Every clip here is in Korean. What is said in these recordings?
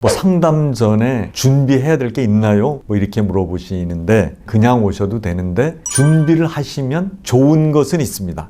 뭐 상담 전에 준비해야 될 게 있나요? 뭐 이렇게 물어보시는데 그냥 오셔도 되는데 준비를 하시면 좋은 것은 있습니다.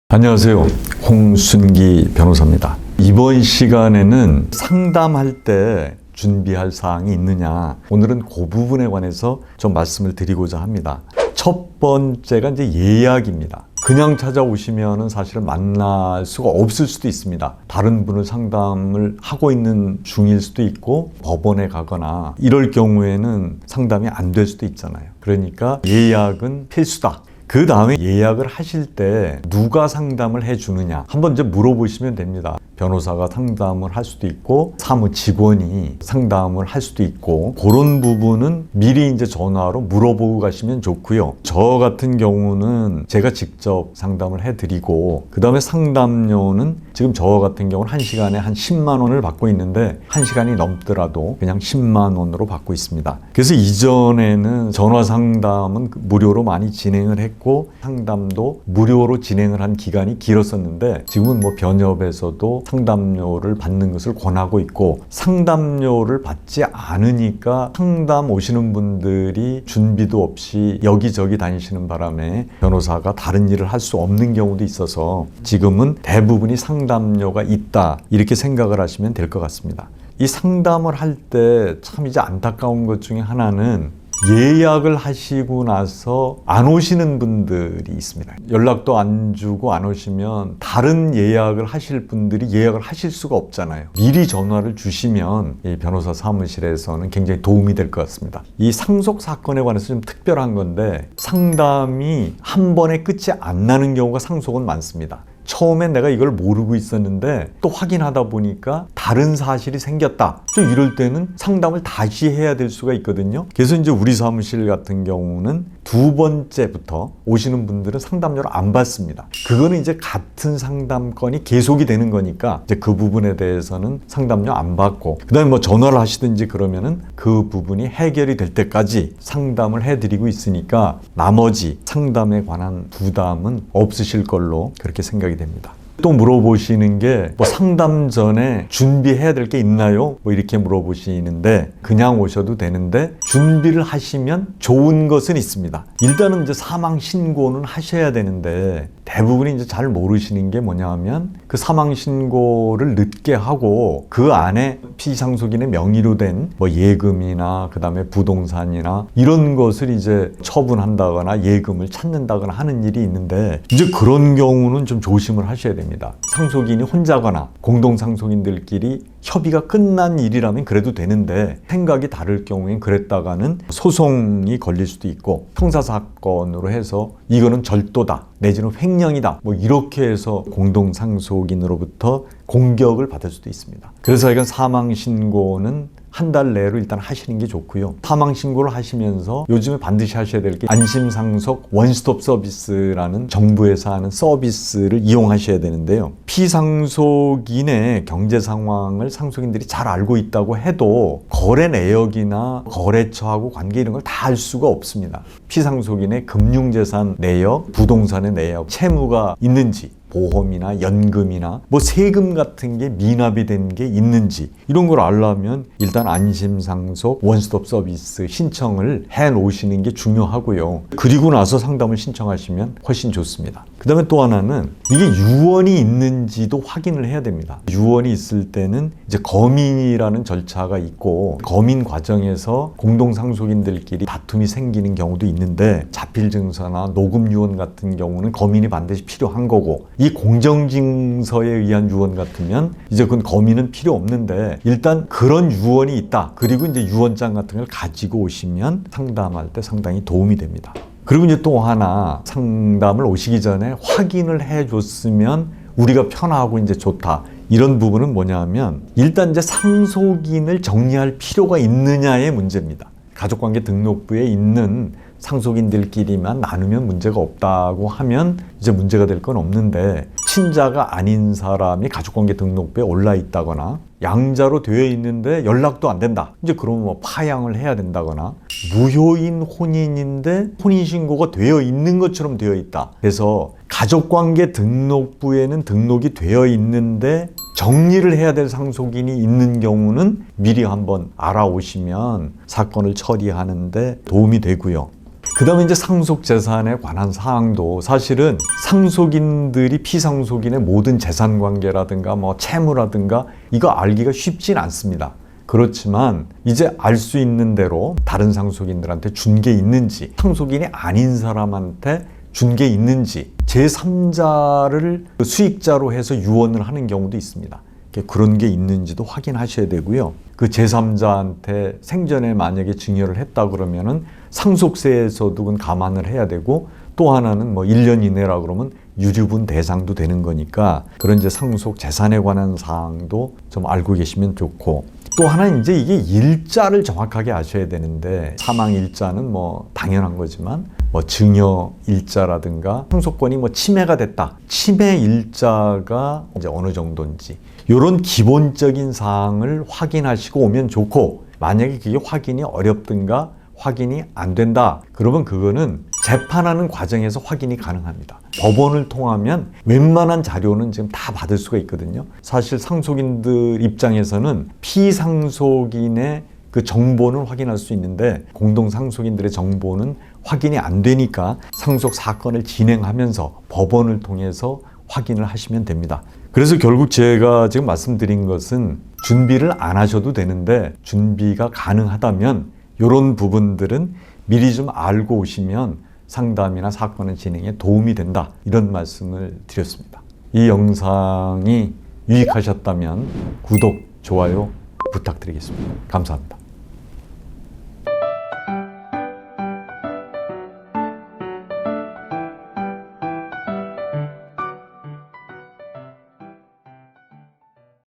안녕하세요. 홍순기 변호사입니다. 이번 시간에는 상담할 때 준비할 사항이 있느냐, 오늘은 그 부분에 관해서 좀 말씀을 드리고자 합니다. 첫 번째가 이제 예약입니다. 그냥 찾아오시면은 사실은 만날 수가 없을 수도 있습니다. 다른 분을 상담을 하고 있는 중일 수도 있고 법원에 가거나 이럴 경우에는 상담이 안 될 수도 있잖아요. 그러니까 예약은 필수다. 그 다음에 예약을 하실 때 누가 상담을 해주느냐 한번 이제 물어보시면 됩니다. 변호사가 상담을 할 수도 있고 사무 직원이 상담을 할 수도 있고 그런 부분은 미리 이제 전화로 물어보고 가시면 좋고요. 저 같은 경우는 제가 직접 상담을 해드리고 그 다음에 상담료는 지금 저 같은 경우는 1시간에 한 10만 원을 받고 있는데 1시간이 넘더라도 그냥 10만 원으로 받고 있습니다. 그래서 이전에는 전화 상담은 무료로 많이 진행을 했고 상담도 무료로 진행을 한 기간이 길었었는데 지금은 뭐 변협에서도 상담료를 받는 것을 권하고 있고 상담료를 받지 않으니까 상담 오시는 분들이 준비도 없이 여기저기 다니시는 바람에 변호사가 다른 일을 할 수 없는 경우도 있어서 지금은 대부분이 상담료가 있다 이렇게 생각을 하시면 될 것 같습니다. 이 상담을 할 때 참 이제 안타까운 것 중에 하나는 예약을 하시고 나서 안 오시는 분들이 있습니다. 연락도 안 주고 안 오시면 다른 예약을 하실 분들이 예약을 하실 수가 없잖아요. 미리 전화를 주시면 이 변호사 사무실에서는 굉장히 도움이 될 것 같습니다. 이 상속 사건에 관해서 좀 특별한 건데 상담이 한 번에 끝이 안 나는 경우가 상속은 많습니다. 처음엔 내가 이걸 모르고 있었는데 또 확인하다 보니까 다른 사실이 생겼다. 좀 이럴 때는 상담을 다시 해야 될 수가 있거든요. 그래서 이제 우리 사무실 같은 경우는 두 번째부터 오시는 분들은 상담료를 안 받습니다. 그거는 이제 같은 상담건이 계속이 되는 거니까 이제 그 부분에 대해서는 상담료 안 받고 그다음에 뭐 전화를 하시든지 그러면은 그 부분이 해결이 될 때까지 상담을 해드리고 있으니까 나머지 상담에 관한 부담은 없으실 걸로 그렇게 생각이 됩니다. 또 물어보시는 게 뭐 상담 전에 준비해야 될 게 있나요? 뭐 이렇게 물어보시는데 그냥 오셔도 되는데 준비를 하시면 좋은 것은 있습니다. 일단은 이제 사망 신고는 하셔야 되는데 대부분이 이제 잘 모르시는 게 뭐냐면 그 사망 신고를 늦게 하고 그 안에 피상속인의 명의로 된 뭐 예금이나 그다음에 부동산이나 이런 것을 이제 처분한다거나 예금을 찾는다거나 하는 일이 있는데 이제 그런 경우는 좀 조심을 하셔야 됩니다. 상속인이 혼자거나 공동상속인들끼리 협의가 끝난 일이라면 그래도 되는데 생각이 다를 경우엔 그랬다가는 소송이 걸릴 수도 있고 형사사건으로 해서 이거는 절도다 내지는 횡령이다 뭐 이렇게 해서 공동상속인으로부터 공격을 받을 수도 있습니다. 그래서 이건 사망신고는 한 달 내로 일단 하시는 게 좋고요. 사망신고를 하시면서 요즘에 반드시 하셔야 될 게 안심상속 원스톱 서비스라는 정부에서 하는 서비스를 이용하셔야 되는데요. 피상속인의 경제 상황을 상속인들이 잘 알고 있다고 해도 거래 내역이나 거래처하고 관계 이런 걸 다 알 수가 없습니다. 피상속인의 금융재산 내역, 부동산의 내역, 채무가 있는지 보험이나 연금이나 뭐 세금 같은 게 미납이 된 게 있는지 이런 걸 알려면 일단 안심상속 원스톱 서비스 신청을 해 놓으시는 게 중요하고요. 그리고 나서 상담을 신청하시면 훨씬 좋습니다. 그 다음에 또 하나는 이게 유언이 있는지도 확인을 해야 됩니다. 유언이 있을 때는 이제 검인이라는 절차가 있고 검인 과정에서 공동상속인들끼리 다툼이 생기는 경우도 있는데 자필증서나 녹음유언 같은 경우는 검인이 반드시 필요한 거고 이 공정증서에 의한 유언 같으면 이제 그건 검인은 필요 없는데 일단 그런 유언이 있다. 그리고 이제 유언장 같은 걸 가지고 오시면 상담할 때 상당히 도움이 됩니다. 그리고 이제 또 하나 상담을 오시기 전에 확인을 해줬으면 우리가 편하고 이제 좋다. 이런 부분은 뭐냐면 일단 이제 상속인을 정리할 필요가 있느냐의 문제입니다. 가족관계 등록부에 있는 상속인들끼리만 나누면 문제가 없다고 하면 이제 문제가 될 건 없는데, 친자가 아닌 사람이 가족관계 등록부에 올라 있다거나 양자로 되어 있는데 연락도 안 된다, 이제 그러면 뭐 파양을 해야 된다거나, 무효인 혼인인데 혼인신고가 되어 있는 것처럼 되어 있다, 그래서 가족관계 등록부에는 등록이 되어 있는데 정리를 해야 될 상속인이 있는 경우는 미리 한번 알아오시면 사건을 처리하는데 도움이 되고요. 그 다음에 이제 상속재산에 관한 사항도 사실은 상속인들이 피상속인의 모든 재산관계라든가 뭐 채무라든가 이거 알기가 쉽진 않습니다. 그렇지만 이제 알 수 있는 대로 다른 상속인들한테 준 게 있는지, 상속인이 아닌 사람한테 준 게 있는지, 제3자를 수익자로 해서 유언을 하는 경우도 있습니다. 그런 게 있는지도 확인하셔야 되고요. 그 제3자한테 생전에 만약에 증여를 했다 그러면은 상속세에서도 그건 감안을 해야 되고, 또 하나는 뭐 1년 이내라 그러면 유류분 대상도 되는 거니까 그런 이제 상속 재산에 관한 사항도 좀 알고 계시면 좋고, 또 하나는 이제 이게 일자를 정확하게 아셔야 되는데, 사망 일자는 뭐 당연한 거지만 뭐 증여 일자라든가 상속권이 뭐 침해가 됐다, 침해 일자가 이제 어느 정도인지 이런 기본적인 사항을 확인하시고 오면 좋고, 만약에 그게 확인이 어렵든가 확인이 안 된다 그러면 그거는 재판하는 과정에서 확인이 가능합니다. 법원을 통하면 웬만한 자료는 지금 다 받을 수가 있거든요. 사실 상속인들 입장에서는 피상속인의 그 정보는 확인할 수 있는데 공동상속인들의 정보는 확인이 안 되니까 상속 사건을 진행하면서 법원을 통해서 확인을 하시면 됩니다. 그래서 결국 제가 지금 말씀드린 것은 준비를 안 하셔도 되는데, 준비가 가능하다면 이런 부분들은 미리 좀 알고 오시면 상담이나 사건의 진행에 도움이 된다, 이런 말씀을 드렸습니다. 이 영상이 유익하셨다면 구독, 좋아요 부탁드리겠습니다. 감사합니다.